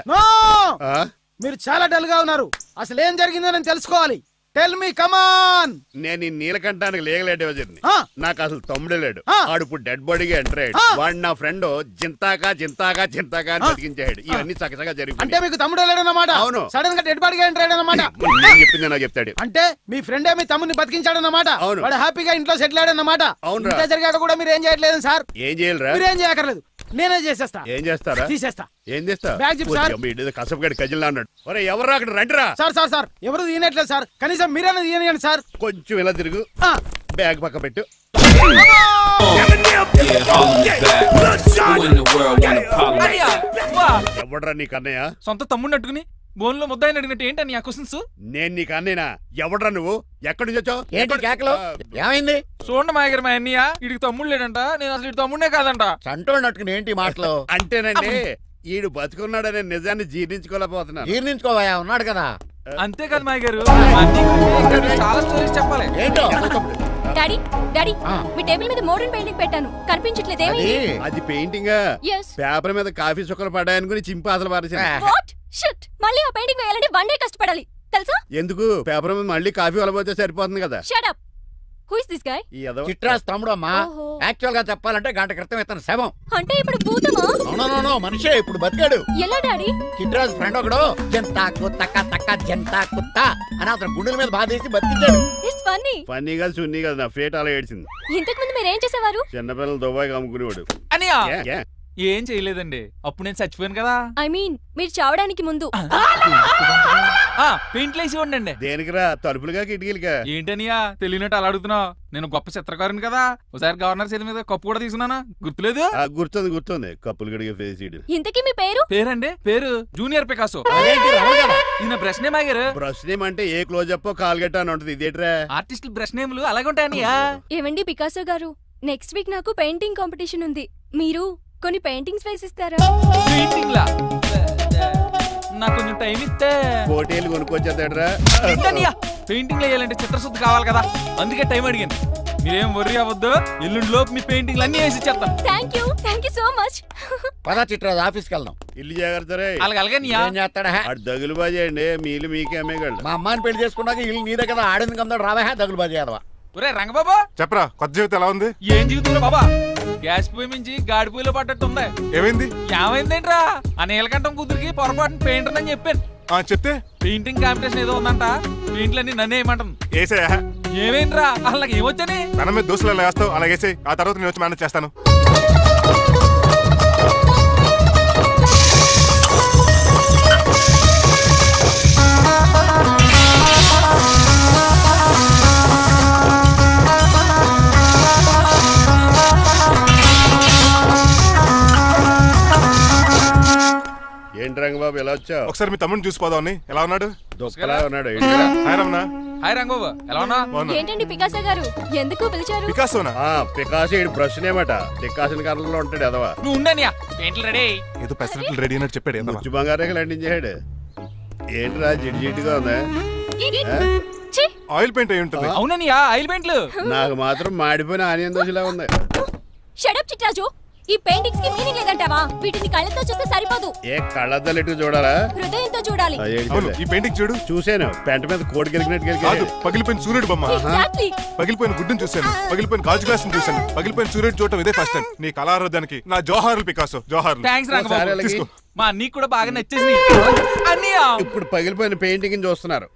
మీరు చాలా డల్ గా ఉన్నారు. అసలు ఏం జరిగిందో నేను తెలుసుకోవాలి. టెల్ మీ కమాన్. నేను ఈ నీలకంఠానికి లీగల్ అడ్వైజర్ని. నాకు అసలు తమ్ముడే లేడు. ఆడు ఇప్పుడు డెడ్ బాడీగా ఎంటర్ అయ్యాడు. వాడు నా ఫ్రెండ్ జింతాకా జింతాకా జింతాకా అని బతికించాడు. ఇవన్నీ చక్కగా జరిగింది. అంటే మీకు తమ్ముడు లేడన్నమాట? అవును. సడన్ గా డెడ్ బాడీగా ఎంటర్ అయ్యాడన్నమాట. నేను చెప్పింది నాకు చెప్తాడు. అంటే మీ ఫ్రెండే మీ తమ్ముడిని బతికించాడన్నమాట. అవును. వాడు హ్యాపీగా ఇంట్లో సెటిల్ అయ్యాడన్నమాట. అవును. ఇంత జరిగాక కూడా మీరు ఏం చేయట్లేదు సార్. ఏం చేయాలరా? మీరు ఏం చేయక్కర్లేదు, నేనే చేసేస్తా. ఏం చేస్తారా? తీసేస్తా. ఏం చేస్తా? Bag zip sir. కసపగడి కజిల్లా అన్నాడు. ఒరే ఎవరు అక్కడ రండిరా. సార్ సార్ సార్ ఎవరు తీయనట్లేదు సార్. కనీసం మీరైనా తీయనియండి సార్. కొంచెం ఇలా తిరుగు. బ్యాగ్ పక్క పెట్టు. ఎవడరా నీకు అన్నయ్య? సొంత తమ్ముడిని అట్టుకుని బోన్లో ముద్దాయిని అడిగినట్టు ఏంటని ఆ క్వశ్చన్స్? నేను నీకు అన్నయ్యనా? ఎవడరా నువ్వు? ఎక్కడి నుంచి వచ్చావు? ఏంటి కేకలు? ఏమైంది? చూడండి మా దగ్గర మా అన్నయ్య ఇడికి తమ్ముడు లేడంట. నేను అసలు ఇటు తమ్ముడే కాదంట. చంటోడు నట్టుకుని ఏంటి మాటలు? అంటేనండి ఈడు బతుకున్నాడనే నిజాన్ని జీర్ణించుకోలేకపోతున్నాను. జీర్ణించుకోవా, ఉన్నాడు కదా. అంతేకాదు మా గారు, చాలా స్టోరీస్ చెప్పాలి. ఏంటో డాడీ డాడీ మీ టేబుల్ మీద మోడర్న్ పెయింటింగ్ పెట్టాను, కనిపించట్లేదు. ఏమైంది? అది పెయింటింగ్. పేపర్ మీద కాఫీ చుక్కలు పడ్డాయనుకుని చింపి అసలు పారేసాను. వాట్ షిట్, మళ్ళీ ఆ పెయింటింగ్ వేయాలంటే 1 డే కష్టపడాలి తెలుసా? ఎందుకు? పేపర్ మీద మళ్ళీ కాఫీ వలపోతే సరిపోతుంది కదా. Shut up. Who is this guy? Chitraj తమ్ముడు అమ్మా. యాక్చువల్ గా చెప్పాలంటే గంట క్రితం ఇతను శవం. అంటే ఇప్పుడు భూతమా? నో మనిషే, ఇప్పుడు బతికాడు. ఎలా డాడీ? చిట్రాజ్ ఫ్రెండ్ ఒకడు జంతా కుత్తక తక్క జంతా కుత్త అని అతను గుండెల మీద బాధేసి బతికించాడు. It's funny. ఫన్నీ కాదు, సున్నీ కాదు. నా ఫేట్ అలా ఏడ్చింది. ఇంతకు ముందు మీరు ఏం చేసేవారు? చిన్నపిల్లలు దుబాయ్ అమ్ముకునేవాడు. అనియా ఏం చేయలేదండి, అప్పుడు నేను చచ్చిపోయాను కదా. ఐ మీన్ మీరు చావడానికి ముందు. పెయింట్లు వేసి ఉండండి. దేనికిరా? తలుపులుగా కిటికీలుగా? ఏంటనియా తెలియనట్టు అలా అడుగుతున్నావు? నేను గొప్ప చిత్రకారుని కదా. ఒకసారి గవర్నర్ చేతి మీద కప్పు కూడా తీసుకున్నానా? గుర్తులేదు? గుర్తుంది. కప్పులు గడిగే ఫేస్. ఇంతకీ మీ పేరు? పేరండి పేరు జూనియర్ పికాసో. ఈయన బ్రష్ నేమ్ ఆగారు. బ్రష్ నేమ్ అంటే ఏ క్లోజప్ కాల్గట్ట అని ఉంటుంది. ఇదేట్రా? ఆర్టిస్టులు బ్రష్ నేమ్లు అలాగే ఉంటాయనియా. ఏమండి పికాసో గారు, నెక్స్ట్ వీక్ నాకు పెయింటింగ్ కాంపిటీషన్ ఉంది. మీరు కొన్ని పెయింటింగ్స్ వేసిస్తారా? పెయింటింగ్ లా? నాకు కొంచెం టైం ఇస్తే పోటీలు కొనుక్కొచ్చేస్తాడ్రా. పెయింటింగ్ వేయాలంటే చిత్రశుద్ధి కావాలి కదా, అందుకే టైం అడిగాను. మీరేం వర్రీ అవ్వద్దు, ఎల్లుండి లోపు మీ పెయింటింగ్లు అన్ని వేసి ఇచ్చేస్తాను. Thank you so much. పదా చిట్రాజ్ ఆఫీస్కి వెళ్దాం. ఇల్లు జాగ్రత్త. అలాగే ఏం చేస్తాడా? దగులు బాజీ అండి. మీలు మీకే అమ్మేగాళ్ళు. మా అమ్మాయిని పెళ్లి చేసుకున్నాక ఇల్లు నీదే కదా, ఆడింది కదా, రావా దగులు బాజీ అదవా. ఒరే రంగబాబా చెప్పరా, కొత్త జీవితం ఎలా ఉంది? ఏం జీవితంలో బాబా, గ్యాస్ పొయ్యి మించి గాడి పొయ్యిలో పడ్డట్టు ఉంది. ఏమైందేంట్రా? ఆ నీలకంఠం కూతురికి పొరపాటున పెయింటర్ అని చెప్పాను. చెప్తే పెయింటింగ్ కాంపిటీషన్ ఏదో ఉందంట, పెయింట్లన్నీ నన్ను ఏమంటాను. ఏమైందిరా? అసలు నాకు ఏమొచ్చని? మన మీద దోశలు ఎలా వేస్తావు అలాగేసి, ఆ తర్వాత నేను వచ్చి మేనేజ్ చేస్తాను. ఏంటి రంగబాబు ఎలా వచ్చావు? ఒకసారి మీ తమ్ముడిని చూసిపోదామని. ఎలా ఉన్నాడు? దొక్కలా ఉన్నాడు. హాయ్ రంగబాబు, ఎలా ఉన్నా? ఏంటండి పికాసో గారు, ఎందుకు పిలిచారు? పికాసోనా? Picasso brush నేమట. పికాసోని కర్రలో ఉంటాడు ఎదవా. నువ్వు ఉండనియా, పెయింట్లు రెడీ. ఏదో పెసరట్లు రెడీ అన్నట్టు చెప్పాడు. ముచ్చు బంగారే లండించాడు. ఏంట్రా జిడ్జిడ్గా ఉందా? ఆయిల్ పెయింట్ అయి ఉంటుంది. అవుననియా, ఆయిల్ పెయింట్లు. నాకు మాత్రం మాడిపోయిన ఆనియన్ దోశలా ఉంది. షట్ అప్ చిట్రాజు, ఈ పెయింటింగ్స్ కి మీనింగ్ లేదంటావా? వీటిని కళ్ళతో చూస్తే సరిపోదు. ఏ కళ్ళద్దాలు ఎటు చూడాలా? హృదయంతో చూడాలి. ఈ పెయింటింగ్ చూడు. చూసాను, పెంట మీద కోడి గెలిగినట్టు కాదు, పగిలిపోయిన సూర్యుడు బొమ్మ. పగిలిపోయిన గుడ్డును చూశాను, పగిలిపోయిన గాజు గ్లాస్ చూశాను, పగిలిపోయిన సూర్యుడు చూడటం ఇదే ఫస్ట్ టైం. నీ కళారాధానికి నా జోహార్లు పికాసో. జోహార్లు. థాంక్స్ రంగబాబు. తీసుకో. మా నీకు కూడా బాగా నచ్చేసింది. ఇప్పుడు పగిలిపోయిన పెయింటింగ్ చూస్తున్నారు.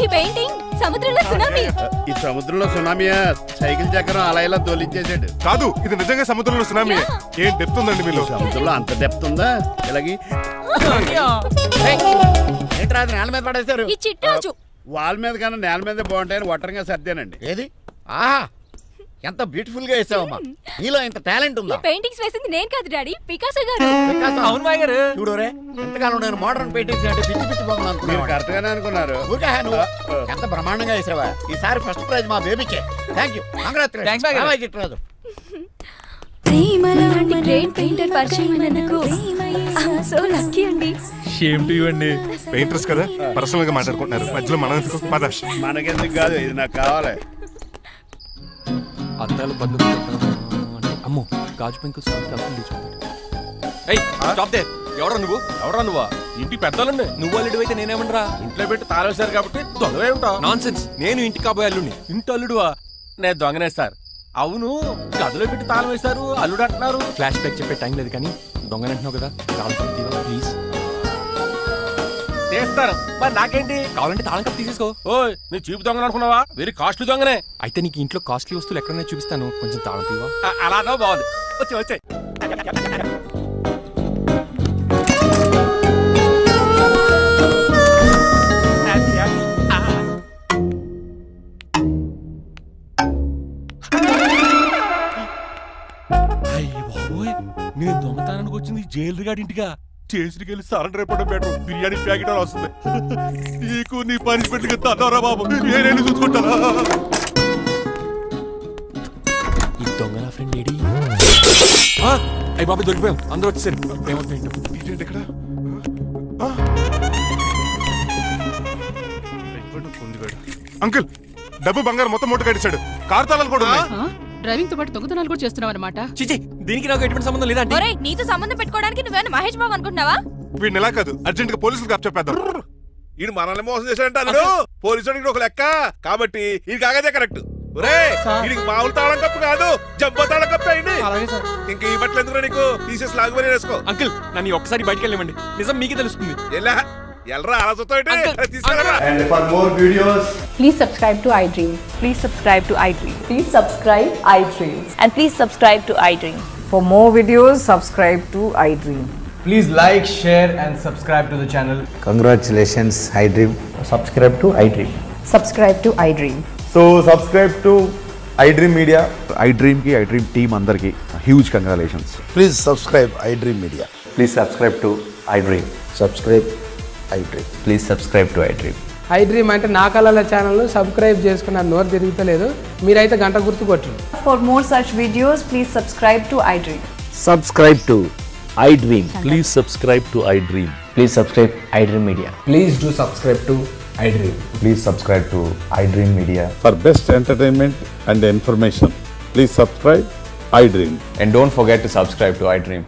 ఈ పెయింటింగ్ సముద్రంలో సునామీ. ఈ సముద్రంలో సునామీయా? సైకిల్ చక్రం అలా ఇలా దొలించేసాడు. కాదు, ఇది నిజంగా సముద్రంలో సునామీ. ఏం డెప్త్ ఉందండి మీలో? సముద్రంలో అంత డెప్త్ ఉందా? ఇలాగి నేల మీద పడేశారు. ఈ చిట్రాజు వాల్ మీద కన్నా నేల మీద బాగుంటాయని ఒట్టరంగా సర్దానండి. ఏది? ఆహా, ఎంత బ్యూటిఫుల్ గా వేసావమ్మా. నీలో ఇంత టాలెంట్ ఉందా? పెయింటింగ్స్ వేసింది నేను కాదు డాడీ, పికాసో గారు. అవును మాయ గారు. చూడరే, ఎంతకాలం నేను మోడర్న్ పెయింటింగ్స్ అంటే పిచ్చి పిచ్చి బొమ్మలు అనుకున్నాను. కరెక్ట్ గానే అనుకున్నారు. ఊరికే నువ్వు ఎంత బ్రహ్మాండంగా వేసావా. ఈసారి ఫస్ట్ ప్రైజ్ మా బేబీకే. Thank you. Chitraj. Great painter పరిచయం అయినందుకు సో లక్కీ అండి. షేమ్ టు యు అండి. పెయింటర్స్ కదా, పర్సనల్ గా మాట్లాడుకుంటున్నారు. మధ్యలో మనం ఎందుకు? మనకెందుకు కాదు, ఇది నాకు కావాలి. అద్దాలు బదులు అమ్మో, గాజు పెంకులు ఎవరా నువ్వు? ఎవరా నువ్వా? ఇంటి పెద్దలండి. నువ్వు అల్లుడు అయితే నేనేమంటరా? ఇంట్లో పెట్టి తాళేశారు కాబట్టి దొంగవే ఉంటావు. Non sense. నేను ఇంటి కాబోయే అల్లుడిని. ఇంటి అల్లుడువా? నేను దొంగనే సార్. అవును, గదిలో పెట్టి తాళం వేశారు, అల్లుడు అంటున్నారు. ఫ్లాష్ బ్యాక్ చెప్పే టైం లేదు కానీ దొంగనంటున్నావు కదా, తాళం కప్పు ప్లీజ్. చేస్తారు మరి నాకేంటి? కావాలంటే తాళం కప్పు తీసేసుకో. ఓయ్, నీ చూపు దొంగను అనుకున్నావా? వెరీ కాస్ట్లీ దొంగనే. అయితే నీకు ఇంట్లో కాస్ట్లీ వస్తువులు ఎక్కడైనా చూపిస్తాను, కొంచెం తాళం తీవా. అలానో బాగుంది. వచ్చే నేను దొంగతనానికి వచ్చింది జైలు గాడి ఇంటిగా. చేసికెళ్ళి సరెండర్ అయిపోవడం బెటర్. బిర్యానీ ప్యాకెట్ వస్తుంది. నీకు నీ పనిష్మెంట్ తన్నారా బాబు, నేనేళ్ళు చూసుకుంటారా? ఈ దొంగ నా ఫ్రెండ్ ఏడి? అయ్యి బాబు దొరికిపోయాం, అందరూ వచ్చేసారు. ఎక్కడ? అంకుల్, డబ్బు బంగారం మొత్తం మూట కట్టించాడు. కారు తాళాలు కూడా ఉన్నాయి. డ్రైవింగ్ తో పాటు దొంగతనాలు కూడా చేస్తున్నావు అనమాట. చిచి, దీనికి నాకు ఎటువంటి సంబంధం లేదండి. ఒరేయ్, నీతో సంబంధం పెట్టుకోవడానికి నువ్వేనా మహేష్ బాబు అనుకుంటున్నావా? వీడిని ఎలా కాదు, అర్జెంట్ గా పోలీసులకు అప్పచెప్పేద్దాం. ఈడు మనల్ని మోసం చేశాడంటారు. పోలీసుడికి ఒక లెక్క కాబట్టి ఇది కాగదే కరెక్ట్. వీడికి మామూలు తాళం కప్పు కాదు, జంబో తాళం కప్పు అయింది. ఇంకా ఈ బట్టలు ఎందుకు నీకు? తీసేసి లాగుమని వేసుకో. అంకుల్, నన్ను ఒక్కసారి బయటకు వెళ్ళమండి, నిజం మీకే తెలుస్తుంది. And for more videos, please subscribe to iDream. Please subscribe to iDream. Please subscribe iDream. And please subscribe to iDream. For more videos, subscribe to iDream. please like, share and subscribe to the channel. Congratulations, iDream. Subscribe to iDream. Subscribe to iDream. So subscribe to iDream Media. iDream ki iDream team andarki huge congratulations. Please subscribe iDream Media. Please subscribe to iDream. Subscribe iDream. Please subscribe to iDream. iDream అంటే నా కళల channel subscribe చేసుకున్న నోరు తిరుగుతలేదు, మీరైతే గంట గుర్తు కొట్టండి. For more such videos, please subscribe to iDream. Subscribe to iDream. Please subscribe to iDream. Please subscribe iDream Media. Please do subscribe to iDream. Please subscribe to iDream Media. For best entertainment and information, please subscribe iDream. And don't forget to subscribe to iDream.